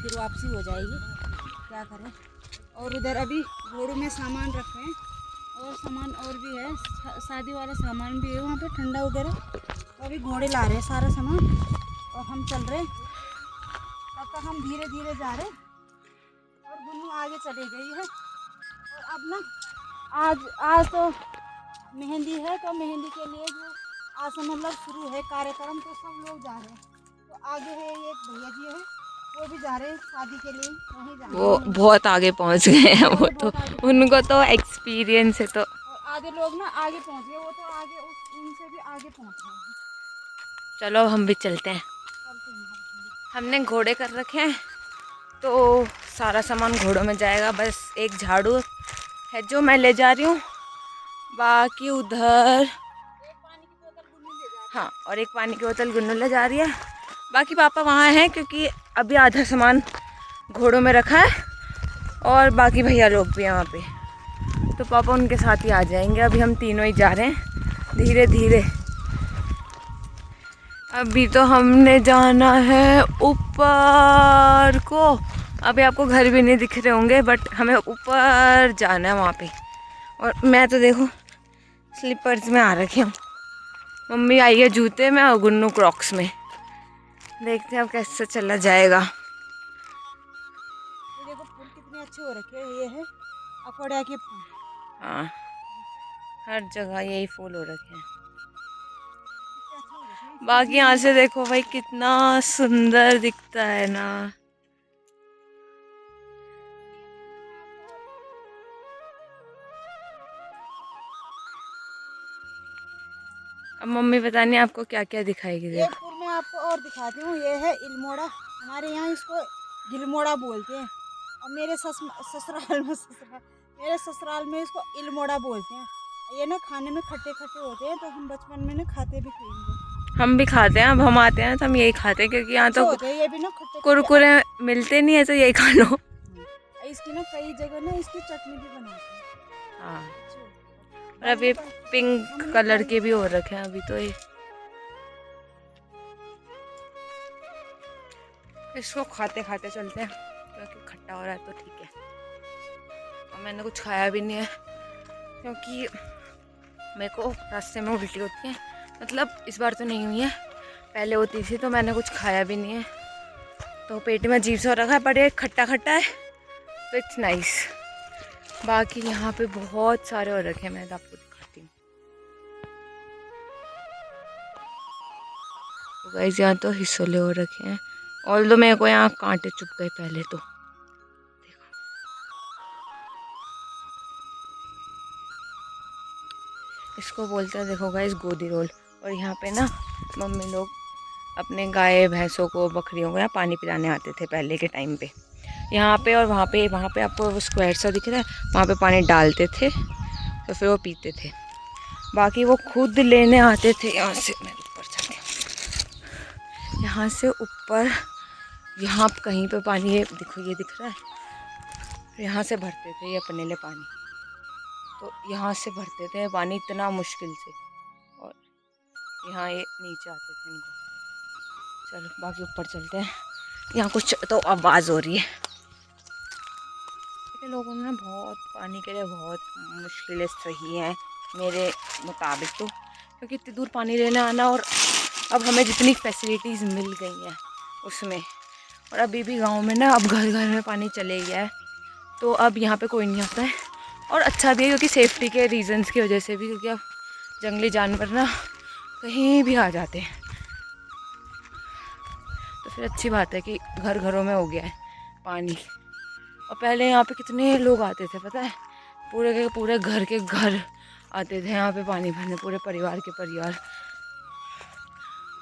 फिर वापसी हो जाएगी, क्या करें। और उधर अभी घोड़ों में सामान रखे हैं और सामान और भी है, शादी वाला सामान भी है वहाँ पे, ठंडा वगैरह। तो अभी घोड़े ला रहे हैं सारा सामान और हम चल रहे हैं। तब तक हम धीरे धीरे जा रहे हैं और गुन्नू आगे चली गई है। और अब ना आज तो मेहंदी है, तो मेहंदी के लिए जो आज से मतलब शुरू है कार्यक्रम, तो सब लोग जा रहे हैं। तो आगे है एक भैया जी है, वो भी जा रहे हैं शादी के लिए, वहीं जा रहे वो हैं। बहुत आगे पहुंच गए हैं, वो तो बहुत आगे उनको तो एक्सपीरियंस है। तो और आधे लोग ना आगे पहुंच गए, वो तो आगे उनसे भी आगे पहुंच गए हैं। चलो अब हम भी चलते हैं। चलते हैं हम। हमने घोड़े कर रखे हैं तो सारा सामान घोड़ों में जाएगा। बस एक झाड़ू है जो मैं ले जा रही हूँ, बाकी उधर एक पानी की बोतल गुन्नू ले जा रही है। हाँ, और एक पानी की बोतल गुन्नू ले जा रही है। बाकी पापा वहाँ हैं क्योंकि अभी आधा सामान घोड़ों में रखा है और बाकी भैया लोग भी हैं वहाँ पे, तो पापा उनके साथ ही आ जाएंगे। अभी हम तीनों ही जा रहे हैं धीरे धीरे। अभी तो हमने जाना है ऊपर को। अभी आपको घर भी नहीं दिख रहे होंगे, बट हमें ऊपर जाना है वहाँ पे। और मैं तो देखो स्लीपर्स में आ रखी हूँ, मम्मी आई है जूते में और गुन्नू क्रॉक्स में। देखते हैं अब कैसे चला जाएगा। ये देखो फूल कितने अच्छे हो रखे हैं, ये है अकोड़िया के फूल। हाँ, हर जगह यही फूल हो रखे हैं। कितने अच्छे हो रखे हैं, इसकी बाकी यहाँ सीजन से देखो भाई कितना सुंदर दिखता है ना। अब मम्मी पता नहीं आपको क्या क्या दिखाएगी। एक देखो फूल मैं आपको और दिखाती हूँ, ये है इल्मोड़ा, हमारे यहाँ इसको गिलमोड़ा बोलते हैं। और मेरे ससुराल में इसको इल्मोड़ा बोलते हैं। ये ना खाने में खट्टे खट्टे होते हैं, तो हम बचपन में ना खाते भी थे इनको। हम भी खाते हैं, अब हम आते हैं तो हम यही खाते हैं क्योंकि यहाँ अच्छे तो होते हैं ये भी ना, खट्टे खट्टे कुरकुरे मिलते नहीं है, तो यही खा लो। इसकी ना कई जगह ना इसकी चटनी भी बनाते हैं, हाँ, अच्छी होती है। और अभी पिंक हमने कलर ट्राई के भी हो रखे हैं अभी तो ये। इसको खाते खाते चलते हैं क्योंकि खट्टा हो रहा है तो ठीक है। और मैंने कुछ खाया भी नहीं है क्योंकि मेरे को रास्ते में उल्टी होती है। मतलब इस बार तो नहीं हुई है, पहले होती थी, तो मैंने कुछ खाया भी नहीं है, तो पेट में अजीब सा हो रखा है। पर ये खट्टा खट्टा है तो इट्स नाइस। बाकी यहाँ पे बहुत सारे हो रखे हैं, मैं तो आपको दिखाती हूँ। तो गाइस यहाँ तो हिस्सोले हो रखे हैं, ऑल्दो मेरे को यहाँ कांटे चुभ गए पहले तो। देखो इसको बोलते हैं, देखो गाइस, गोदी रोल। और यहाँ पे ना मम्मी लोग अपने गाय भैंसों को बकरियों को यहाँ पानी पिलाने आते थे पहले के टाइम पे, यहाँ पे। और वहाँ पे आपको वो स्क्वायर सा दिख रहा है, वहाँ पे पानी डालते थे तो फिर वो पीते थे। बाकी वो खुद लेने आते थे यहाँ से। मैं ऊपर चलती हूँ, यहाँ से ऊपर, यहाँ कहीं पे पानी, ये देखो ये दिख रहा है, यहाँ से भरते थे ये अपने लिए पानी। तो यहाँ से भरते थे पानी इतना मुश्किल से, और यहाँ ये नीचे आते थे इनको। चलो बाकी ऊपर चलते हैं, यहाँ कुछ तो आवाज़ हो रही है। लोगों ने बहुत पानी के लिए बहुत मुश्किलें सही हैं मेरे मुताबिक तो, क्योंकि इतनी दूर पानी लेने आना, और अब हमें जितनी फैसिलिटीज़ मिल गई हैं उसमें। और अभी भी गांव में ना अब घर घर में पानी चले गया है, तो अब यहाँ पे कोई नहीं आता है। और अच्छा भी है क्योंकि सेफ्टी के रीजंस की वजह से भी, क्योंकि अब जंगली जानवर ना कहीं भी आ जाते हैं, तो फिर अच्छी बात है कि घर घरों में हो गया है पानी। और पहले यहाँ पे कितने लोग आते थे पता है, पूरे के पूरे घर के घर आते थे यहाँ पे पानी भरने, पूरे परिवार के परिवार।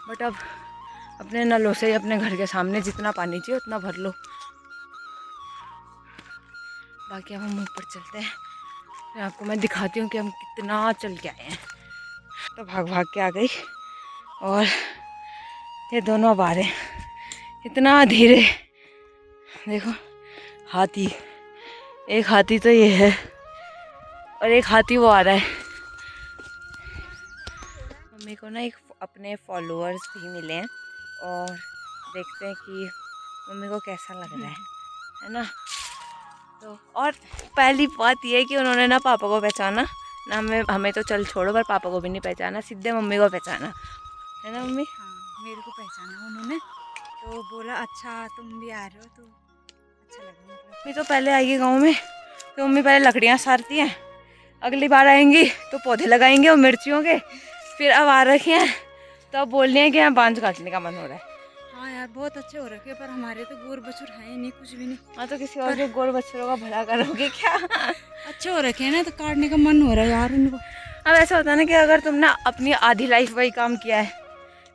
बट अब अपने नलों से अपने घर के सामने जितना पानी चाहिए उतना भर लो। बाकी अब हम ऊपर चलते हैं, फिर आपको मैं दिखाती हूँ कि हम कितना चल के आए हैं। तो भाग भाग के आ गई, और ये दोनों अब आ रहे हैं इतना धीरे। देखो हाथी, एक हाथी तो ये है और एक हाथी वो आ रहा है। मम्मी को ना एक अपने फॉलोअर्स भी मिले हैं, और देखते हैं कि मम्मी को कैसा लग रहा है ना। तो और पहली बात ये है कि उन्होंने ना पापा को पहचाना ना, हमें तो चल छोड़ो, पर पापा को भी नहीं पहचाना, सीधे मम्मी को पहचाना, है ना मम्मी। हाँ, मेरे को पहचाना उन्होंने, तो बोला अच्छा तुम भी आ रहे हो, तो अच्छा लगा। मतलब मम्मी तो पहले आएगी गाँव में, तो मम्मी पहले लकड़ियाँ सारती हैं, अगली बार आएंगी तो पौधे लगाएंगे और मिर्चियों के, फिर अब आ रखे हैं तो अब बोल रहे हैं कि यहाँ बांझ काटने का मन हो रहा है। हाँ यार, बहुत अच्छे हो रखे, पर हमारे तो गोर बछुर है ही नहीं, कुछ भी नहीं। हाँ, तो किसी और के गोर बच्चों का भला करोगे क्या। अच्छे हो रखे हैं ना, तो काटने का मन हो रहा है यार इनको। अब ऐसा होता है ना कि अगर तुमने अपनी आधी लाइफ वही काम किया है,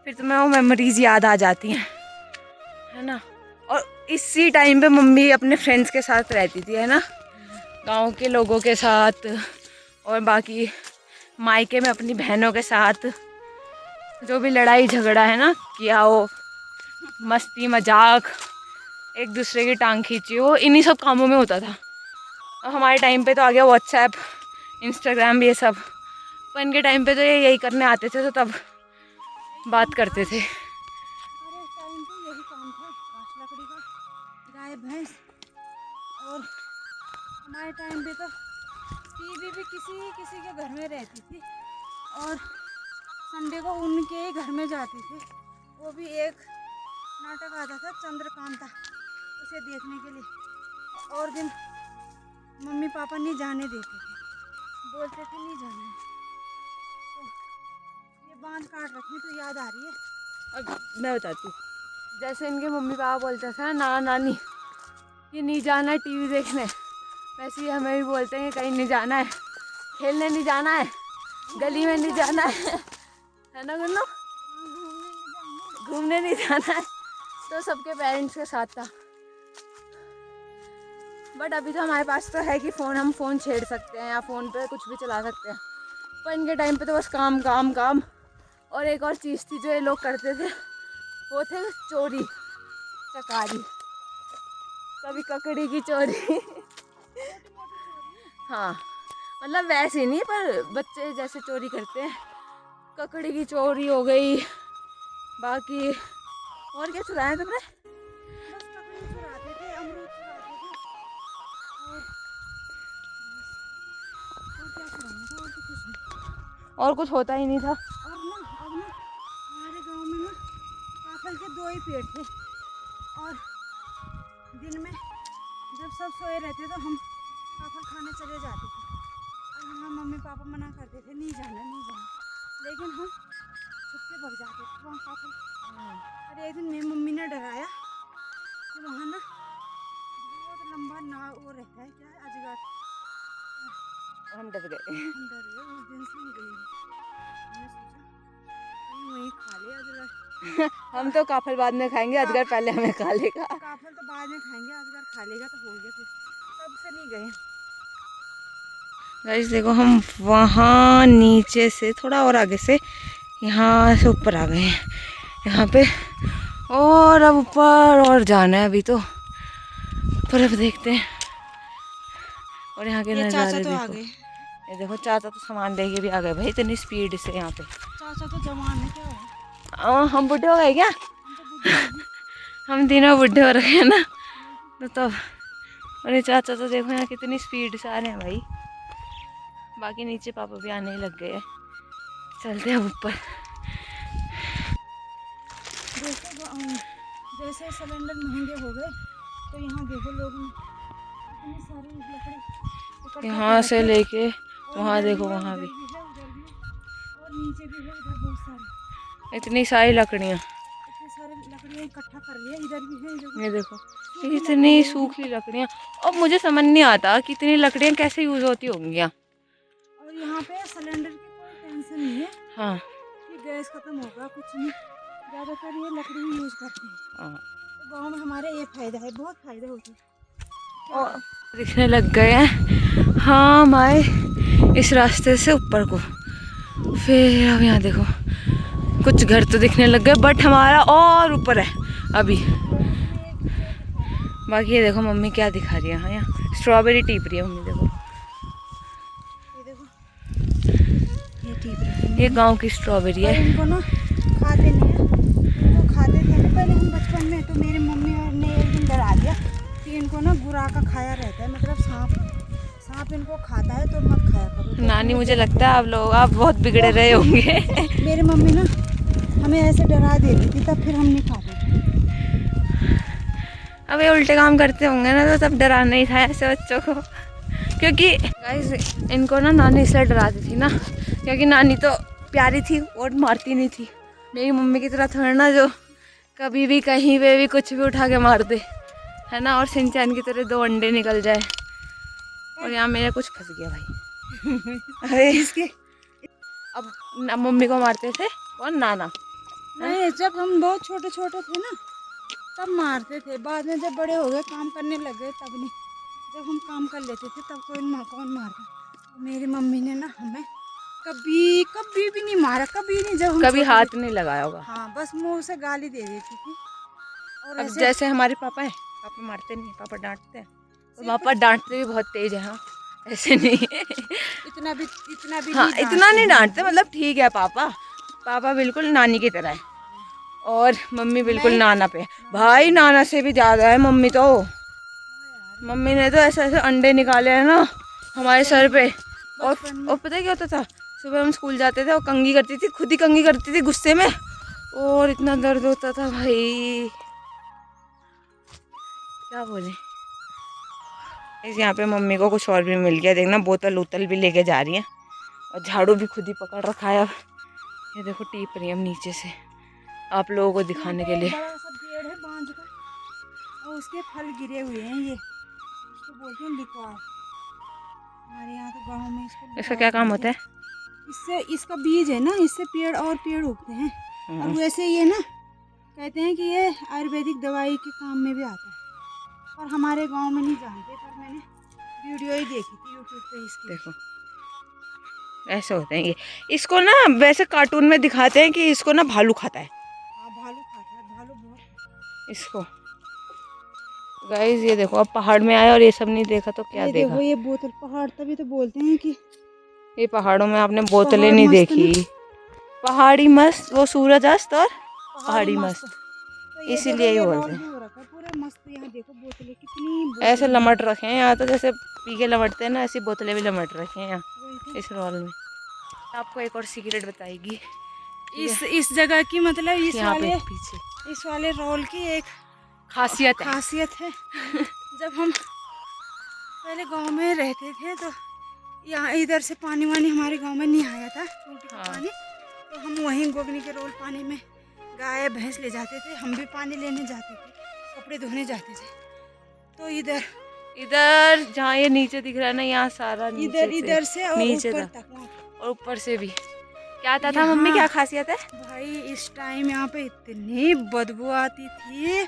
फिर तुम्हें वो मेमोरीज याद आ जाती हैं, है ना। और इसी टाइम पे मम्मी अपने फ्रेंड्स के साथ रहती थी, है ना, गांव के लोगों के साथ, और बाकी मायके में अपनी बहनों के साथ जो भी लड़ाई झगड़ा है ना किया, वो मस्ती मजाक, एक दूसरे की टांग खींची, वो इन्हीं सब कामों में होता था। और हमारे टाइम पे तो आ गया व्हाट्सएप, इंस्टाग्राम, ये सब, पर इनके टाइम पे तो ये यही करने आते थे, तो तब बात करते थे। अरे टाइम पे यही काम था, घास लकड़ी का, गाय भैंस। और हमारे टाइम पे तो टीवी भी किसी किसी के घर में रहती थी, और संडे को उनके ही घर में जाती थी। वो भी एक नाटक आता था चंद्रकांता, उसे देखने के लिए। और दिन मम्मी पापा नहीं जाने देते थे, बोलते थे नहीं जाना है। तो ये बांध काट रखी तो याद आ रही है। अब मैं बताती हूँ, जैसे इनके मम्मी पापा बोलते थे ना, नाना नानी, कि नहीं जाना है टीवी देखने, वैसे ही हमें भी बोलते हैं कि कहीं नहीं जाना है, खेलने नहीं जाना है, गली में नहीं जाना है ना गुन्नू, घूमने नहीं जाना है। तो सबके पेरेंट्स के साथ था, बट अभी तो हमारे पास तो है कि हम फ़ोन छेड़ सकते हैं या फ़ोन पे कुछ भी चला सकते हैं, पर इनके टाइम पे तो बस काम काम काम। और एक और चीज़ थी जो ये लोग करते थे, वो थे चोरी चकारी, कभी ककड़ी की चोरी हाँ, मतलब वैसे नहीं, पर बच्चे जैसे चोरी करते हैं, ककड़ी की चोरी हो गई, बाकी और क्या चुराया तुमने? बस ककड़ी चुराते थे, अमरूद चुराते थे, और क्या चुराना था, और तो कुछ नहीं। और कुछ होता ही नहीं था। और ना अब ना हमारे गांव में ना काफल के 2 ही पेड़ थे, और दिन में जब सब सोए रहते तो हम काफल खाने चले जाते थे, और हमारे मम्मी पापा मना करते थे नहीं जाना नहीं जाना, लेकिन हम छुप के भग जाते थे वहाँ काफल। और एक दिन मेरी मम्मी ने डराया कि वहाँ ना बहुत लंबा ना वो रहता है, क्या है, अजगर। हम डर गए। हम डर गए, उस दिन से हम गए नहीं। हमने सोचा कहीं वहीं खा ले अजगर। हम तो काफल बाद में खाएंगे, अजगर पहले हमें खा लेगा। काफल तो बाद में खाएंगे, अजगर खा लेगा तो हो गया, फिर तब से नहीं गए। गाइस देखो, हम वहाँ नीचे से थोड़ा और आगे से यहाँ से ऊपर आ गए हैं, यहाँ पे, और अब ऊपर और जाना है अभी तो, पर अब देखते हैं। और यहाँ के नज़ारे तो आ देखो, गए। ये देखो चाचा तो सामान लेके भी आ गए भाई, इतनी स्पीड से यहाँ पे। चाचा तो जवान है, क्या हुआ? हम बुढ़े हो गए क्या? हम तो बुढ़े हैं। हम तीनों बुढ़े हो रखे हैं ना, तो तब। और ये चाचा तो देखो यहाँ कितनी स्पीड से आ रहे हैं भाई, बाकी नीचे पापा भी आने ही लग गए हैं। चलते हैं ऊपर। जैसे सिलेंडर महंगे हो गए, तो यहाँ देखो लोग इतनी सारी लकड़ी यहाँ से लेके और वहाँ इधर देखो, भी है, वहाँ उधर भी भी है, उधर भी है, और नीचे भी है, उधर बहुत सारी, इतनी सारी लकड़ियाँ, इतनी सारी लकड़ियाँ इकट्ठा कर रही है, इधर भी है, इधर भी ये देखो इतनी सूखी लकड़ियाँ। अब मुझे समझ नहीं आता कि इतनी लकड़ियाँ कैसे यूज़ होती होंगी। और यहाँ पे सिलेंडर की कोई टेंशन नहीं है, हाँ कि गैस खत्म होगा, कुछ नहीं, ज़्यादातर ये लकड़ी ही यूज़ करते हैं। हाँ, तो गांव में हमारे ये फायदा है, बहुत फायदा होता है। और दिखने लग गए हैं हाँ, हम आए इस रास्ते से ऊपर को, फिर अब यहाँ देखो कुछ घर तो दिखने लग गए, बट हमारा और ऊपर है अभी। बाकी ये देखो मम्मी क्या दिखा रही है, हाँ यहाँ स्ट्रॉबेरी टीप रही है मम्मी, देखो ये देखो, ये टीप रही है, ये गांव की स्ट्रॉबेरी है। इनको ना खाते नहीं है, इनको खाते थे ना पहले हम बचपन में, तो मेरी मम्मी और ने कि इनको ना बुरा का खाया रहता है, मतलब सांप इनको खाता है, तो मत खाया करो। तो नानी मुझे लगता है आप बहुत बिगड़े रहे होंगे। मेरी मम्मी ना हमें ऐसे डरा देती थी, तब फिर हम नहीं खाते थे। अब ये उल्टे काम करते होंगे ना, तो तब डराना ही था ऐसे बच्चों को। क्योंकि गाइस इनको ना नानी इसलिए डराती थी ना, क्योंकि नानी तो प्यारी थी और मारती नहीं थी। मेरी मम्मी की तरह थोड़ा ना जो कभी भी कहीं पे भी कुछ भी उठा के मार दे, है ना। और सिंचैन की तरह 2 अंडे निकल जाए। और यहाँ मेरा कुछ फंस गया भाई। अरे इसके अब मम्मी को मारते थे और नाना। नहीं, जब हम बहुत छोटे छोटे थे ना तब मारते थे, बाद में जब बड़े हो गए काम करने लग गए तब नहीं। जब हम काम कर लेते थे तब कौन मारता। मेरी मम्मी ने ना हमें कभी कभी भी नहीं मारा, कभी नहीं। जब हम कभी छोटे हाथ थे, नहीं लगाया होगा। हाँ बस मुंह से गाली दे देती थी। और अब ऐसे जैसे हमारे पापा है, पापा मारते नहीं, पापा डांटते हैं। तो पापा डांटते भी बहुत तेज है, हाँ ऐसे नहीं है। इतना भी हाँ नहीं इतना नहीं डांटते, हैं। मतलब ठीक है। पापा पापा बिल्कुल नानी की तरह है और मम्मी बिल्कुल मैं नाना पे है। भाई नाना से भी ज़्यादा है मम्मी तो। मम्मी ने तो ऐसे ऐसे अंडे निकाले हैं ना हमारे सर पे। और पता है क्या होता था, सुबह हम स्कूल जाते थे और कंघी करती थी, खुद ही कंघी करती थी गुस्से में, और इतना दर्द होता था भाई, क्या बोले। इस यहाँ पे मम्मी को कुछ और भी मिल गया, देखना बोतल उतल भी लेके जा रही है और झाड़ू भी खुद ही पकड़ रखा है। अब ये देखो टीप रही है हम नीचे से आप लोगों को दिखाने के लिए। बड़ा सा पेड़ है बांज का, और उसके फल गिरे हुए हैं, ये इसको बोलते हैं लिक्वार। हमारे यहाँ तो गांव में इसको इसका लिक्वार क्या काम बोलते होता हैं। है? इससे, इसका बीज है ना, इससे पेड़ उगते हैं। और वैसे ये ना कहते हैं कि ये आयुर्वेदिक दवाई के काम में भी आता है, पर हमारे गांव में नहीं जानते। पर मैंने वीडियो ही देखी थी यूट्यूब पे इसकी। देखो ऐसे होते हैं ये। इसको ना वैसे कार्टून में दिखाते हैं कि इसको ना भालू खाता है। हाँ भालू खाता है, भालू बहुत खाता है इसको। गाइस ये देखो, अब पहाड़ में आए और ये सब नहीं देखा तो क्या ये देखा। देखो ये बोतल, पहाड़ तभी तो बोलते हैं कि ये पहाड़ों में आपने बोतलें पहाड़ नहीं मस्त देखी। ना, पहाड़ी मस्त, वो सूरज अस्त और पहाड़ी मस्त, तो ये देखो इसीलिए ही ये बोलते रोल हैं। भी हो रखा है पूरा मस्त। यहाँ देखो बोतलें, कितनी ऐसे बोतलें हैं। लमट रखे हैं यहाँ तो, जैसे पी के लमटते हैं ना, ऐसी बोतलें भी लमट रखे हैं यहाँ वही तो। इस रोल में। आपको एक और सीक्रेट बताएगी इस जगह की, मतलब यहाँ पे पीछे इस वाले रोल की एक खासियत है। जब हम पहले गांव में रहते थे तो यहाँ इधर से पानी वानी हमारे गांव में नहीं आया था, टूटी का पानी। तो हम वहीं गोगनी के रोल पानी में गाय भैंस ले जाते थे, हम भी पानी लेने जाते थे, कपड़े धोने जाते थे। तो इधर जहाँ ये नीचे दिख रहा है ना, यहाँ सारा इधर से और नीचे ऊपर था, तक, और ऊपर से भी। क्या आता था मम्मी, क्या खासियत है? भाई इस टाइम यहाँ पे इतनी बदबू आती थी,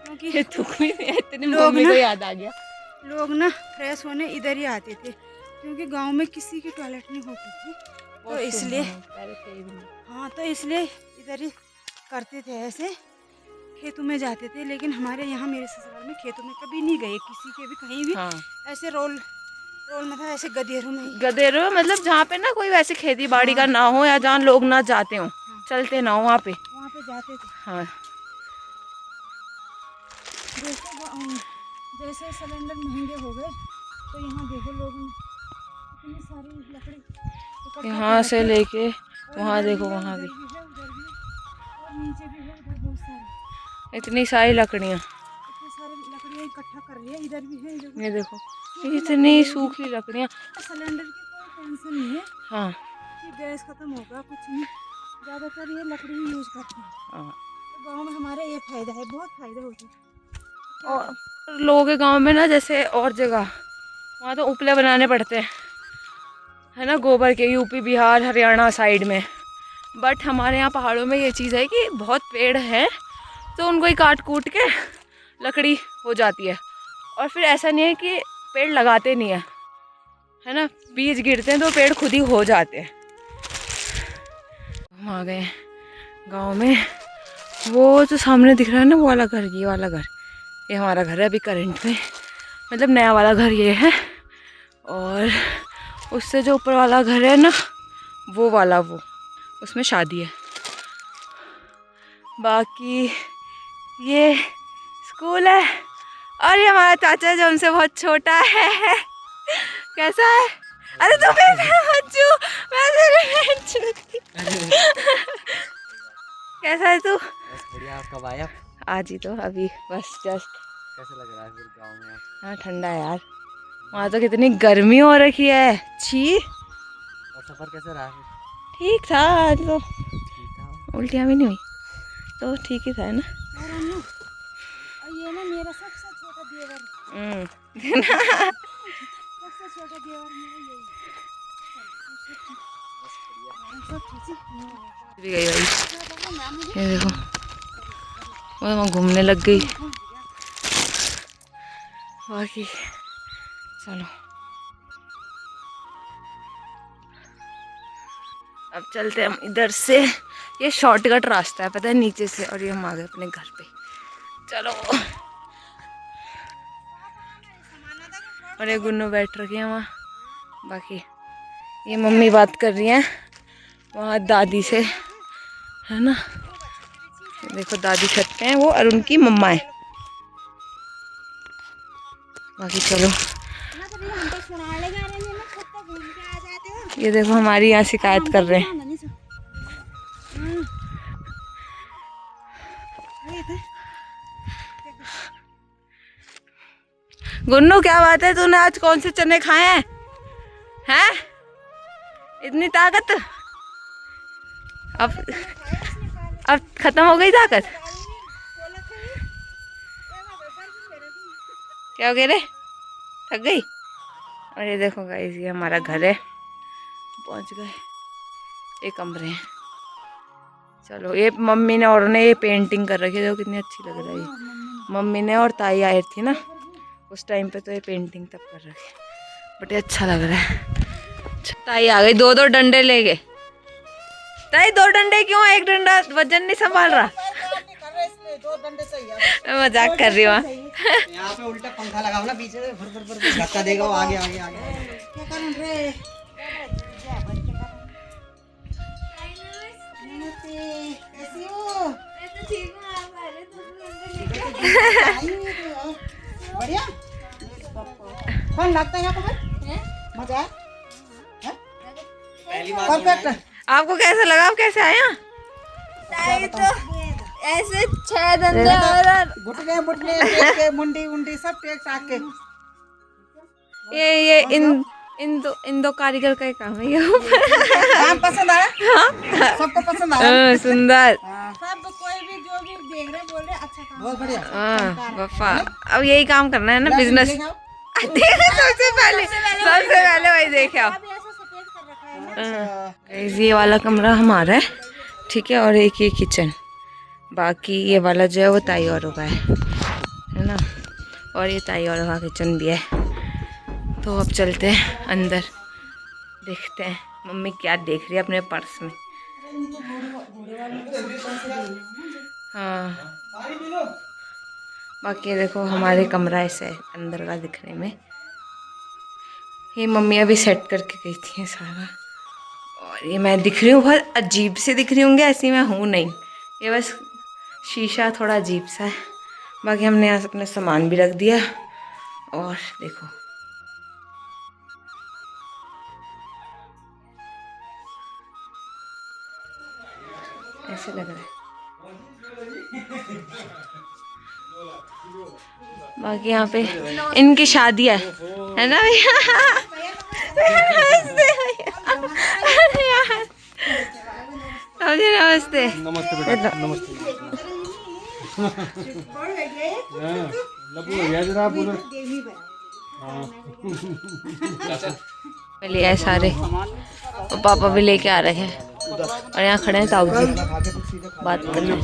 क्योंकि इतनी लोग मम्मी ना को याद आ गया। लोग ना फ्रेश होने इधर ही आते थे, क्योंकि गांव में किसी की टॉयलेट नहीं होती थी, तो इसलिए हाँ, तो इसलिए इधर ही करते थे, ऐसे खेतों में जाते थे। लेकिन हमारे यहाँ मेरे ससुराल में खेतों में कभी नहीं गए, किसी के भी कहीं भी। हाँ। ऐसे रोल मतलब ऐसे गधेरों में ही। गधेरों मतलब जहाँ पे ना कोई वैसे खेती बाड़ी का ना हो, या जहाँ लोग ना जाते हो, चलते ना हो, वहाँ पे जाते थे। हाँ। जैसे सिलेंडर महंगे हो गए, तो यहाँ देखो लोगों ने इतनी सारी लकड़ी इकट्ठा यहाँ कर से रखी है। लेके और वहाँ इधर देखो, भी है, वहाँ भी उधर भी है, उधर भी है, और नीचे भी है, उधर बहुत सारी, इतनी सारी लकड़ियाँ। इतनी सारी लकड़ियाँ इकट्ठा कर रही है। इधर भी है, इधर ये देखो सूखी इतनी लकड़ी है, सूखी लकड़ियाँ। सिलेंडर की कोई टेंशन नहीं है हाँ कि गैस खत्म होगा, कुछ नहीं, ज़्यादातर ये लकड़ी ही यूज़ करते हैं। हाँ। तो गांव में हमारे ये फायदा है, बहुत फायदा होता है। और लोगों के गांव में ना, जैसे और जगह वहाँ तो उपले बनाने पड़ते हैं, है ना, गोबर के, यूपी बिहार हरियाणा साइड में। बट हमारे यहाँ पहाड़ों में ये चीज़ है कि बहुत पेड़ हैं, तो उनको ही काट कूट के लकड़ी हो जाती है। और फिर ऐसा नहीं है कि पेड़ लगाते नहीं है ना, बीज गिरते हैं तो पेड़ खुद ही हो जाते हैं। हम आ गए गांव में। वो जो सामने दिख रहा है ना, वो वाला घर, ये वाला घर, ये हमारा घर है अभी करंट में, मतलब नया वाला घर ये है। और उससे जो ऊपर वाला घर है ना, वो वाला, वो उसमें शादी है। बाकी ये स्कूल है और ये हमारा चाचा जो हमसे बहुत छोटा है। कैसा है? अरे तो कैसा है तू? बढ़िया। आप कब आए? आज ही तो अभी बस जस्ट। कैसा लग रहा है फिर गाँव में? हाँ ठंडा है यार, वहाँ तो कितनी गर्मी हो रखी है। छी। और सफ़र कैसा रहा फिर? ठीक था आज तो, ठीक था। उल्टियाँ भी नहीं हुई तो ठीक ही था है ना। और ये ना मेरा सबसे छोटा देवर, सबसे छोटा देवर मेरा यही भी गई भाई। ये देखो वो वहाँ घूमने लग गई। बाकी चलो अब चलते हैं हम इधर से। ये शॉर्टकट रास्ता है पता है, नीचे से। और ये हम आ गए अपने घर पे। चलो। और ये गुन्नू बैठ रखी है वहाँ। बाकी ये मम्मी बात कर रही हैं वहाँ दादी से, है ना। देखो दादी छत पे हैं वो, और उनकी मम्मा है। बाकी चलो ये देखो हमारी यहाँ शिकायत कर रहे हैं। गुन्नू क्या बात है, तूने आज कौन से चने खाए हैं? हैं? इतनी ताकत? अब खत्म हो गई ताकत? क्या हो गया रे, थक गई? और ये देखो गाइस ये हमारा घर है, पहुंच गए। ये कमरे हैं। चलो ये मम्मी ने और ने ये पेंटिंग कर रखी है, देखो कितनी अच्छी लग रही है। मम्मी ने और ताई आई थी ना उस टाइम पे, तो ये पेंटिंग तब कर रखी, बट ये अच्छा लग रहा है। ताई आ गई, दो डंडे ले गए। ताई 2 डंडे क्यों? एक डंडा वजन नहीं संभाल रहा। मैं मजाक कर रही हूँ। यहाँ पे उल्टा पंखा लगाओ ना पीछे से, फुर फुर फुर धक्का देगा वो आगे आगे आगे। क्या कर रहे? कैसी हो? बढ़िया। कौन लगता है यहाँ पे? मजा है? पहली बार परफेक्ट। आपको कैसा लगा? आप कैसे आए यहाँ? ऐसे 6 डंडे और घुटने मुटने टेक के, मुंडी उंडी सब टेक टाक के। ये इन दो कारीगर का ही काम है ये। काम पसंद आया? हाँ सबको पसंद आया। सुंदर। सब कोई भी जो भी देख रहे बोल रहे अच्छा काम। बहुत बढ़िया। हाँ बप्पा, अब यही काम करना है ना, बिजनेस। सबसे पहले वही देखे आप। ये वाला कमरा हमारा है, ठीक है। और एक ये किचन, बाकी ये वाला जो है वो ताई औरों का है ना। और ये ताई औरों का किचन भी है। तो अब चलते हैं अंदर, देखते हैं मम्मी क्या देख रही है अपने पर्स में। हाँ बाकी देखो हमारे कमरा ऐसे है अंदर का दिखने में। ये मम्मी अभी सेट करके गई थी सारा। और ये मैं दिख रही हूँ बहुत अजीब से दिख रही होंगे, ऐसी मैं हूँ नहीं। ये बस शीशा थोड़ा अजीब सा है। बाकी हमने यहाँ से अपना सामान भी रख दिया। और देखो ऐसे लग रहा है। बाकी यहाँ पे इनकी शादी है ना भैया। नमस्ते। नमस्ते बेटा, नमस्ते। ले आए सारे, और पापा भी लेके आ रहे हैं। और यहाँ खड़े हैं ताऊ जी, बात कर रहे हैं।